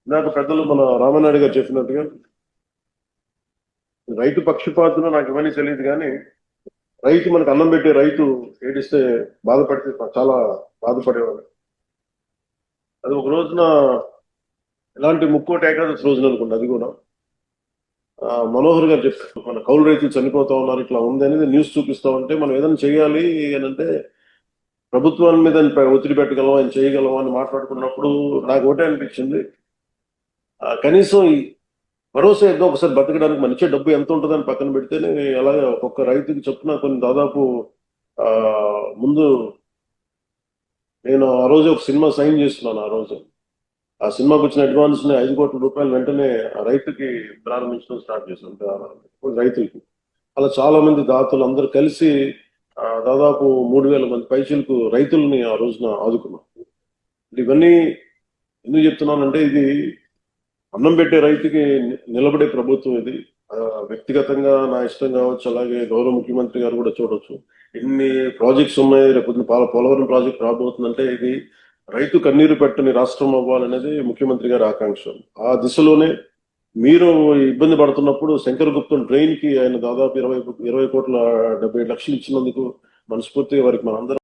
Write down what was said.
ఇందాక పెద్దలు మన రామనాయుడు గారు చెప్పినట్టుగా రైతు పక్షపాతులు నాకు ఇవన్నీ తెలియదు కానీ రైతు మనకు అన్నం పెట్టే రైతు ఏడిస్తే బాధపడితే చాలా బాధపడేవాడు. అది ఒక రోజున ఎలాంటి ముక్కోటి ఏకాదశి రోజున అనుకోండి, అది కూడా మనోహర్ గారు చెప్పారు మన కౌలు రైతులు చనిపోతా ఉన్నారు, ఇట్లా ఉంది అనేది న్యూస్ చూపిస్తా ఉంటే మనం ఏదైనా చేయాలి అని అంటే ప్రభుత్వాన్ని మీద ఒత్తిడి పెట్టగలం, ఆయన చేయగలం అని మాట్లాడుకున్నప్పుడు నాకు ఒకటే అనిపించింది, కనీసం ఈ భరోసా ఏదో ఒకసారి బతకడానికి మన ఇచ్చే డబ్బు ఎంత ఉంటుందని పక్కన పెడితేనే అలాగే ఒక్కొక్క రైతుకి చొప్పున కొన్ని దాదాపు ఆ ముందు నేను ఆ రోజు ఒక సినిమా సైన్ చేస్తున్నాను. ఆ రోజు ఆ సినిమాకి వచ్చిన అడ్వాన్స్ ని 5 కోట్ల రూపాయలు వెంటనే ఆ రైతుకి ప్రారంభించడం స్టార్ట్ చేశాను. రైతులకి అలా చాలా మంది దాతలు అందరూ కలిసి దాదాపు 3,000 మంది పైచీలకు రైతుల్ని ఆ రోజున ఆదుకున్నాం. ఇవన్నీ ఎందుకు చెప్తున్నానంటే ఇది అన్నం పెట్టే రైతుకి నిలబడే ప్రభుత్వం ఇది. వ్యక్తిగతంగా నా ఇష్టం కావచ్చు, అలాగే గౌరవ ముఖ్యమంత్రి గారు కూడా చూడొచ్చు. ఎన్ని ప్రాజెక్ట్స్ ఉన్నాయి, రేపు పోలవరం ప్రాజెక్ట్ రాబోతుందంటే ఇది రైతు కన్నీరు పెట్టని రాష్ట్రం అవ్వాలనేది ముఖ్యమంత్రి గారి ఆకాంక్ష. ఆ దిశలోనే మీరు ఇబ్బంది పడుతున్నప్పుడు శంకరగుప్తం ట్రైన్ కి ఆయన దాదాపు 20 కోట్ల 70 లక్షలు ఇచ్చినందుకు మనస్ఫూర్తిగా వారికి మనందరం